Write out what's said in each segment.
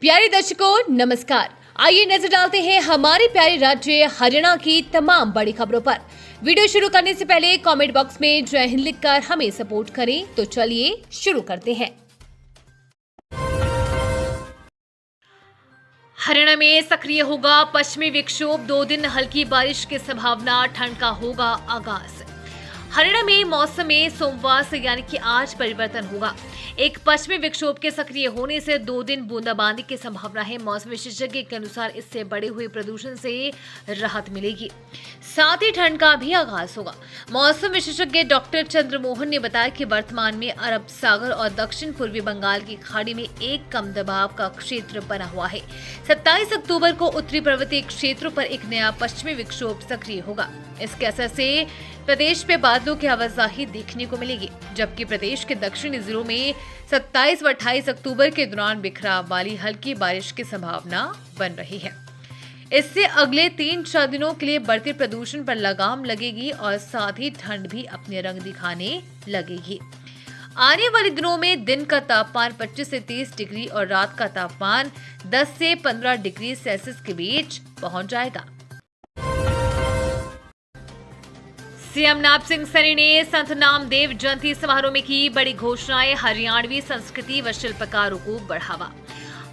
प्यारे दर्शकों नमस्कार। आइए नजर डालते हैं हमारे प्यारे राज्य हरियाणा की तमाम बड़ी खबरों पर। वीडियो शुरू करने से पहले कमेंट बॉक्स में जय हिंद लिखकर हमें सपोर्ट करें। तो चलिए शुरू करते हैं। हरियाणा में सक्रिय होगा पश्चिमी विक्षोभ, 2 दिन हल्की बारिश की संभावना, ठंड का होगा आगाज। हरियाणा में मौसम में सोमवार से यानी कि आज परिवर्तन होगा। एक पश्चिमी विक्षोभ के सक्रिय होने से 2 दिन बूंदाबांदी की संभावना है। मौसम विशेषज्ञ के अनुसार इससे बढ़े हुए प्रदूषण से राहत मिलेगी, साथ ही ठंड का भी आगाज होगा। मौसम विशेषज्ञ डॉक्टर चंद्रमोहन ने बताया कि वर्तमान में अरब सागर और दक्षिण पूर्वी बंगाल की खाड़ी में एक कम दबाव का क्षेत्र बना हुआ है। 27 अक्टूबर को उत्तरी पर्वतीय क्षेत्रों पर एक नया पश्चिमी विक्षोभ सक्रिय होगा। इसके असर से प्रदेश में बादलों की आवाजाही देखने को मिलेगी, जबकि प्रदेश के दक्षिणी जिलों में 27 व 28 अक्टूबर के दौरान बिखराव वाली हल्की बारिश की संभावना बन रही है। इससे अगले 3-4 दिनों के लिए बढ़ते प्रदूषण पर लगाम लगेगी और साथ ही ठंड भी अपने रंग दिखाने लगेगी। आने वाले दिनों में दिन का तापमान 25 से 30 डिग्री और रात का तापमान 10 से 15 डिग्री सेल्सियस के बीच पहुंच जाएगा। सीएम नायब सिंह सैनी ने संत नामदेव जयंती समारोह में की बड़ी घोषणाएं, हरियाणवी संस्कृति व शिल्पकारों को बढ़ावा।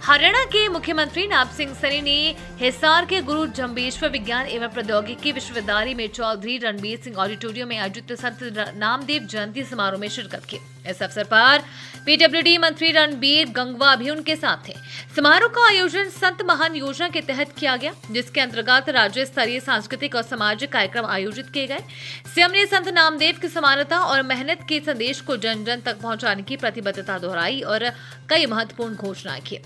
हरियाणा के मुख्यमंत्री नायब सिंह सैनी ने हिसार के गुरु जम्बेश्वर विज्ञान एवं प्रौद्योगिकी विश्वविद्यालय में चौधरी रणबीर सिंह ऑडिटोरियम में आयोजित संत नामदेव जयंती समारोह में शिरकत की। इस अवसर पर पीडब्ल्यूडी मंत्री रणबीर गंगवा भी उनके साथ थे। समारोह का आयोजन संत महान योजना के तहत किया गया, जिसके अंतर्गत राज्य स्तरीय सांस्कृतिक और सामाजिक कार्यक्रम आयोजित किए गए। सीएम ने संत नामदेव की समानता और मेहनत के संदेश को जन जन तक पहुंचाने की प्रतिबद्धता दोहराई और कई महत्वपूर्ण घोषणाएं की।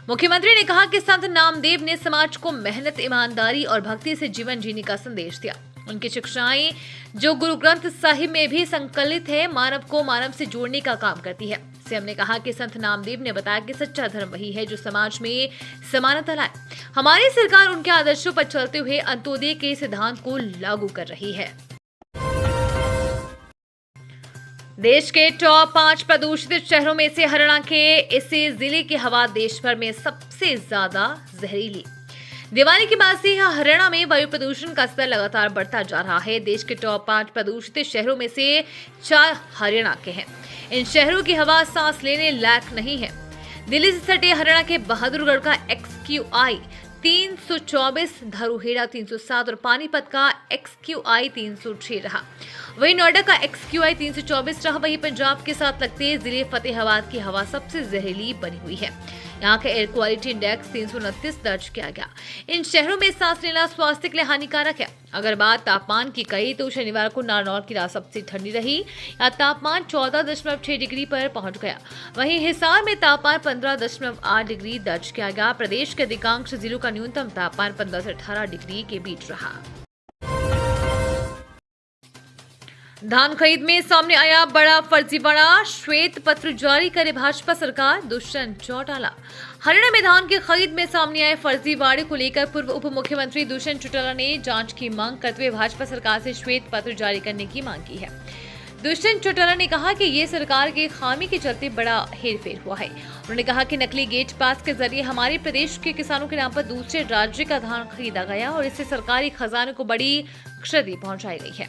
मुख्यमंत्री ने कहा कि संत नामदेव ने समाज को मेहनत, ईमानदारी और भक्ति से जीवन जीने का संदेश दिया। उनकी शिक्षाएं जो गुरु ग्रंथ साहिब में भी संकलित है, मानव को मानव से जोड़ने का काम करती है। सीएम ने कहा कि संत नामदेव ने बताया कि सच्चा धर्म वही है जो समाज में समानता लाए। हमारी सरकार उनके आदर्शों पर चलते हुए अंत्योदय के सिद्धांत को लागू कर रही है। देश के टॉप 5 प्रदूषित शहरों में से हरियाणा के इसी जिले की हवा देश भर में सबसे ज्यादा जहरीली। दिवाली के बाद से हरियाणा में वायु प्रदूषण का स्तर लगातार बढ़ता जा रहा है। देश के टॉप 5 प्रदूषित शहरों में से 4 हरियाणा के हैं। इन शहरों की हवा सांस लेने लायक नहीं है। दिल्ली से सटे हरियाणा के बहादुरगढ़ का XQI 324, धरोहेड़ा 307 और पानीपत का XQI 306 रहा। वहीं नोएडा का XQI 324 रहा। वहीं पंजाब के साथ लगते जिले फतेहाबाद की हवा सबसे जहरीली बनी हुई है। यहाँ का एयर क्वालिटी इंडेक्स 329 दर्ज किया गया। इन शहरों में सांस लेना स्वास्थ्य के लिए हानिकारक है। अगर बात तापमान की कही तो शनिवार को नारनौल की रात सबसे ठंडी रही। यहाँ तापमान 14.6 डिग्री पर पहुंच गया। वहीं हिसार में तापमान 15.8 डिग्री दर्ज किया गया। प्रदेश के अधिकांश जिलों का न्यूनतम तापमान 15 से 18 डिग्री के बीच रहा। धान खरीद में सामने आया बड़ा फर्जीवाड़ा, श्वेत पत्र जारी करे भाजपा सरकार, दुष्यंत चौटाला। हरियाणा में धान की खरीद में सामने आए फर्जीवाड़े को लेकर पूर्व उप मुख्यमंत्री दुष्यंत चौटाला ने जांच की मांग करते हुए भाजपा सरकार से श्वेत पत्र जारी करने की मांग की है। दुष्यंत चौटाला ने कहा कि ये सरकार के खामी के चलते बड़ा हेरफेर हुआ है। उन्होंने कहा कि नकली गेट पास के जरिए हमारे प्रदेश के किसानों के नाम पर दूसरे राज्य का धान खरीदा गया और इससे सरकारी खजाने को बड़ी क्षति पहुंचाई गई है।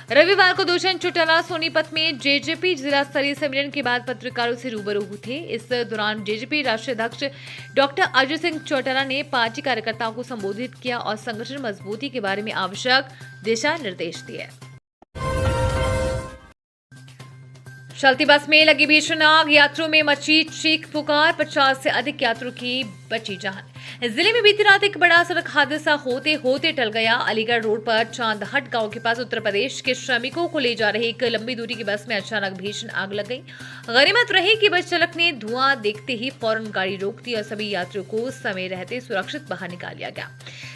रविवार को दुष्यंत चौटाला सोनीपत में जेजेपी जिला स्तरीय सम्मेलन के बाद पत्रकारों से रूबरू थे। इस दौरान जेजेपी राष्ट्रीय अध्यक्ष डॉक्टर अजय सिंह चौटाला ने पार्टी कार्यकर्ताओं को संबोधित किया और संगठन मजबूती के बारे में आवश्यक दिशा निर्देश दिए। चलती बस में लगी भीषण आग, यात्रियों में मची चीख पुकार, 50 से अधिक यात्रियों की बची जान। जिले में बीती रात एक बड़ा सड़क हादसा होते होते टल गया। अलीगढ़ रोड पर चांदहट गांव के पास उत्तर प्रदेश के श्रमिकों को ले जा रही एक लंबी दूरी की बस में अचानक भीषण आग लग गई। गनीमत रही कि बस चालक ने धुआं देखते ही फौरन गाड़ी रोक दी और सभी यात्रियों को समय रहते सुरक्षित बाहर निकाल लिया गया।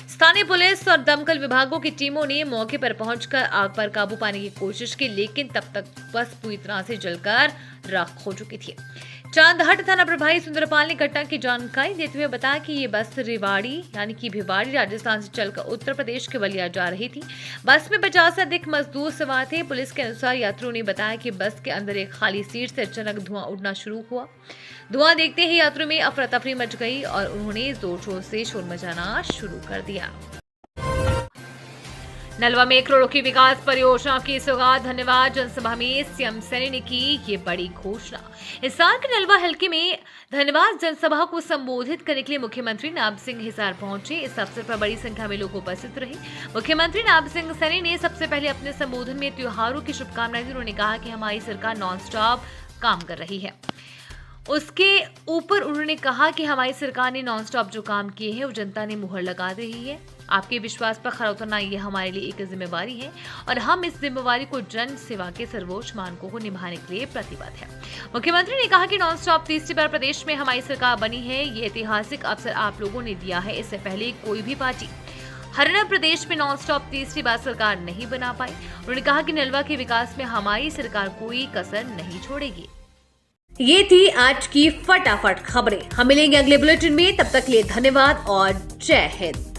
स्थानीय पुलिस और दमकल विभागों की टीमों ने मौके पर पहुंचकर आग पर काबू पाने की कोशिश की, लेकिन तब तक बस पूरी तरह से जलकर राख हो चुकी थी। चांदहट थाना प्रभारी सुंदरपाल ने घटना की जानकारी देते हुए बताया कि ये बस रेवाड़ी यानी कि भिवाड़ी राजस्थान से चलकर उत्तर प्रदेश के बलिया जा रही थी। बस में 50 से अधिक मजदूर सवार थे। पुलिस के अनुसार यात्रियों ने बताया कि बस के अंदर एक खाली सीट से अचानक धुआं उड़ना शुरू हुआ। धुआं देखते ही यात्रियों में अफरा तफरी मच गई और उन्होंने जोर शोर से शोर मचाना शुरू कर दिया। नलवा में करोड़ों की विकास परियोजना की सौगात। धन्यवाद जनसभा में सीएम सैनी ने की ये बड़ी घोषणा। इस साल के नलवा हल्के में धन्यवाद जनसभा को संबोधित करने के लिए मुख्यमंत्री नायब सिंह हिसार पहुंचे। इस अवसर पर बड़ी संख्या में लोग उपस्थित रहे। मुख्यमंत्री नायब सिंह सैनी ने सबसे पहले अपने संबोधन में त्योहारों की शुभकामनाएं दी। उन्होंने कहा कि हमारी सरकार नॉन स्टॉप काम कर रही है। उसके ऊपर उन्होंने कहा कि हमारी सरकार ने नॉन स्टॉप जो काम किए हैं वो जनता ने मुहर लगा रही है। आपके विश्वास पर खरा उतरना ये हमारे लिए एक जिम्मेवारी है और हम इस जिम्मेवारी को जन सेवा के सर्वोच्च मानकों को निभाने के लिए प्रतिबद्ध है। मुख्यमंत्री ने कहा कि नॉन स्टॉप तीसरी बार प्रदेश में हमारी सरकार बनी है। ये ऐतिहासिक अवसर आप लोगों ने दिया है। इससे पहले कोई भी पार्टी हरियाणा प्रदेश में नॉन स्टॉप तीसरी बार सरकार नहीं बना पाई। उन्होंने कहा कि नलवा के विकास में हमारी सरकार कोई कसर नहीं छोड़ेगी। ये थी आज की फटाफट खबरें। हम मिलेंगे अगले बुलेटिन में। तब तक के लिए धन्यवाद और जय हिंद।